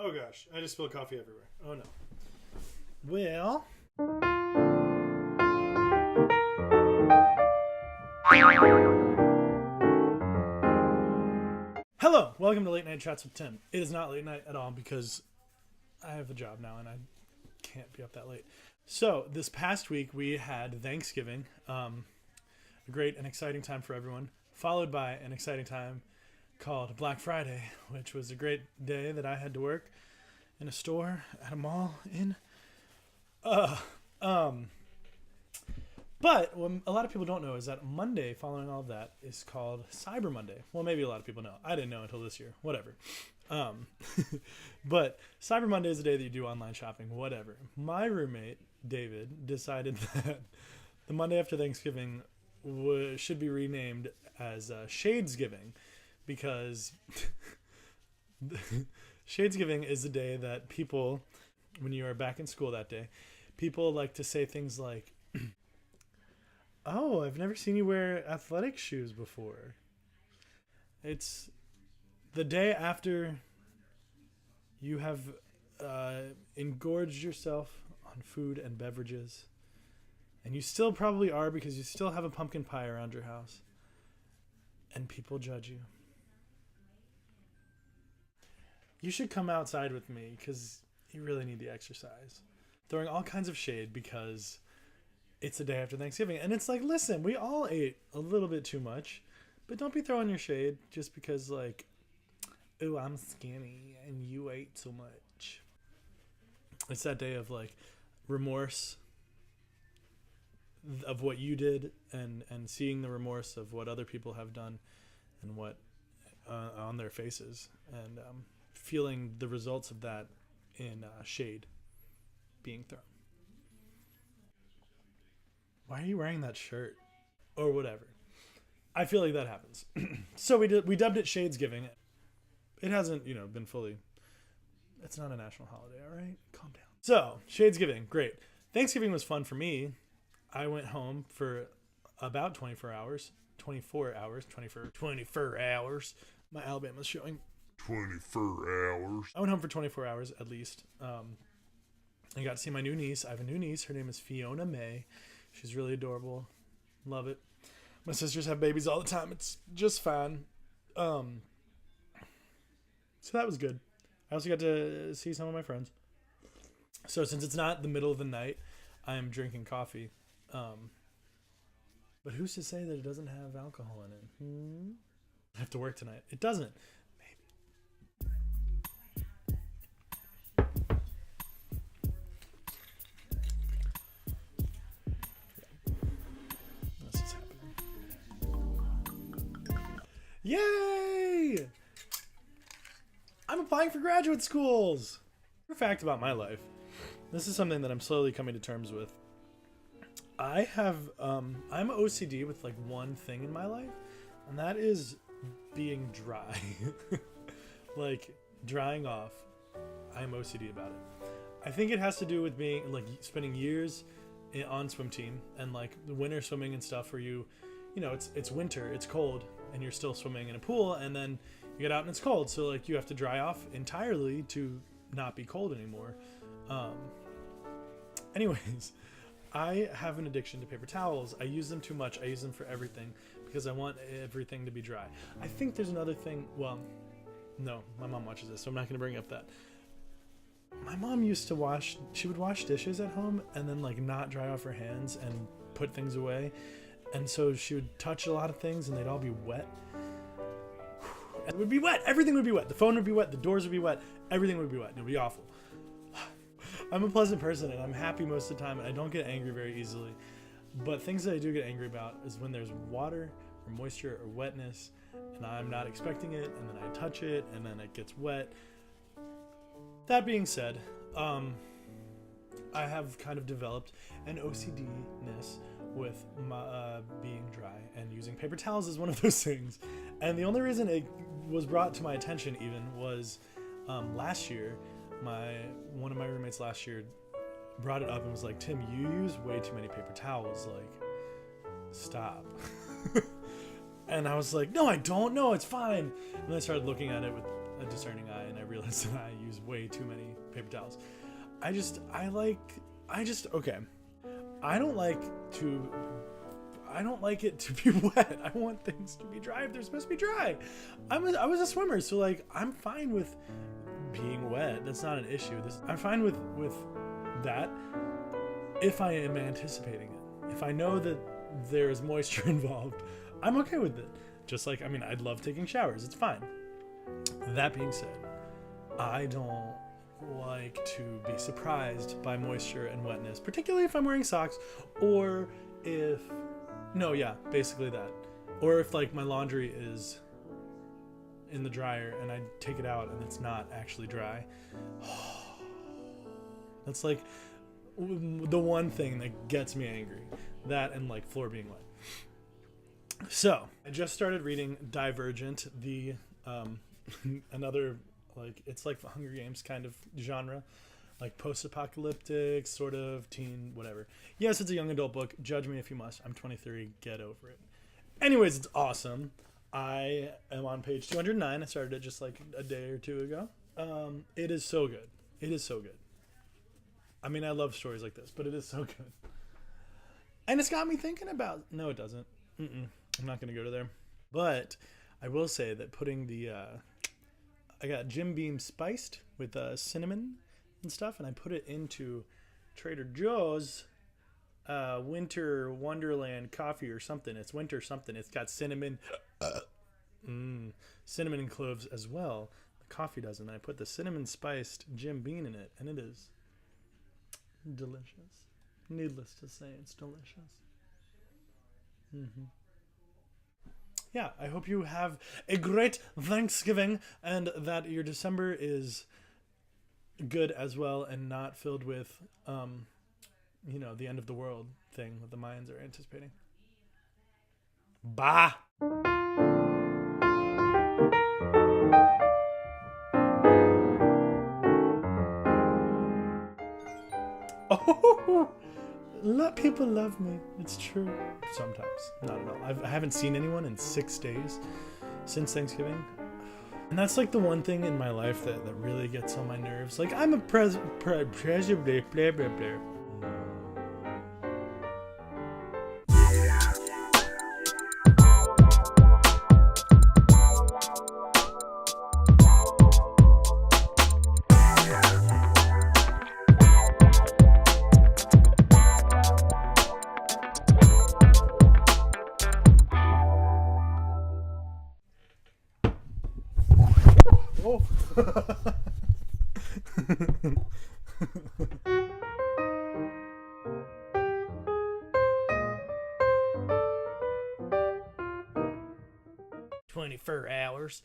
Oh gosh, I just spilled coffee everywhere. Oh no. Well. Hello, welcome to Late Night Chats with Tim. It is not late night at all because I have a job now and I can't be up that late. So this past week we had Thanksgiving, a great and exciting time for everyone, followed by an exciting time called Black Friday, which was a great day that I had to work in a store at a mall in. But what a lot of people don't know is that Monday following all of that is called Cyber Monday. Well, maybe a lot of people know. I didn't know until this year. Whatever. But Cyber Monday is the day that you do online shopping. Whatever. My roommate, David, decided that the Monday after Thanksgiving should be renamed as SHADESgiving, because SHADESgiving is the day that people, when you are back in school that day, people like to say things like, "Oh, I've never seen you wear athletic shoes before." It's the day after you have engorged yourself on food and beverages, and you still probably are because you still have a pumpkin pie around your house, and people judge you. You should come outside with me because you really need the exercise. Throwing all kinds of shade because it's the day after Thanksgiving. And it's like, listen, we all ate a little bit too much, but don't be throwing your shade just because, like, ooh, I'm skinny and you ate too much. It's that day of, like, remorse of what you did and seeing the remorse of what other people have done and what on their faces, and feeling the results of that in shade being thrown. Why are you wearing that shirt? Or whatever. I feel like that happens. So we dubbed it SHADESgiving. It hasn't, been fully. It's not a national holiday, all right? Calm down. So, SHADESgiving, great. Thanksgiving was fun for me. I went home for about 24 hours. My Alabama's showing. 24 hours. I went home for 24 hours at least. I got to see my new niece. I have a new niece. Her name is Fiona May. She's really adorable. Love it. My sisters have babies all the time. It's just fine. So that was good. I also got to see some of my friends. So since it's not the middle of the night, I am drinking coffee. But who's to say that it doesn't have alcohol in it? I have to work tonight. It doesn't. Yay! I'm applying for graduate schools! A fact about my life. This is something that I'm slowly coming to terms with. I have, I'm OCD with like one thing in my life, and that is being dry. Like, drying off. I'm OCD about it. I think it has to do with being, like, spending years on swim team and like the winter swimming and stuff where it's winter, it's cold, and you're still swimming in a pool, and then you get out and it's cold, so like you have to dry off entirely to not be cold anymore. Anyways, I have an addiction to paper towels. I use them too much. I use them for everything because I want everything to be dry. I think there's another thing. Well, no, my mom watches this, so I'm not going to bring up that. My mom used to she would wash dishes at home and then like not dry off her hands and put things away. And so she would touch a lot of things and they'd all be wet. It would be wet. Everything would be wet. The phone would be wet. The doors would be wet. Everything would be wet. It would be awful. I'm a pleasant person and I'm happy most of the time and I don't get angry very easily. But things that I do get angry about is when there's water or moisture or wetness and I'm not expecting it, and then I touch it and then it gets wet. That being said, I have kind of developed an OCD-ness with my, being dry, and using paper towels is one of those things. And the only reason it was brought to my attention even was last year, one of my roommates last year brought it up and was like, "Tim, you use way too many paper towels, like, stop." And I was like, "No, I don't. No, it's fine." And I started looking at it with a discerning eye, and I realized that I use way too many paper towels. I don't like it to be wet. I want things to be dry if they're supposed to be dry. I was a swimmer, so like I'm fine with being wet. That's not an issue. I'm fine with that if I am anticipating it. If I know that there's moisture involved, I'm okay with it. Just like, I mean, I'd love taking showers. It's fine. That being said, I don't like to be surprised by moisture and wetness, particularly if I'm wearing socks, or if, no, yeah, basically that. Or if like my laundry is in the dryer and I take it out and it's not actually dry. That's like the one thing that gets me angry. That and like floor being wet. So I just started reading Divergent, the another, like, it's like the Hunger Games kind of genre, like post-apocalyptic sort of teen whatever. Yes, it's a young adult book. Judge me if you must. I'm 23. Get over it. Anyways, it's awesome. I am on page 209. I started it just like a day or two ago. It is so good. It is so good. I mean, I love stories like this, but it is so good. And it's got me thinking about... No, it doesn't. I'm not going to go to there. But I will say that putting the... I got Jim Beam spiced with cinnamon and stuff, and I put it into Trader Joe's Winter Wonderland coffee or something. It's winter something. It's got cinnamon... cinnamon and cloves as well. The coffee doesn't. I put the cinnamon spiced Jim Beam in it, and it is delicious. Needless to say, it's delicious. Yeah, I hope you have a great Thanksgiving and that your December is good as well and not filled with, the end of the world thing that the Mayans are anticipating. Bye. Oh, people love me. It's true. Sometimes. Not at all. I haven't seen anyone in 6 days since Thanksgiving. And that's like the one thing in my life that really gets on my nerves. Like, I'm a president, blah, blah, blah. Oh. 24 hours.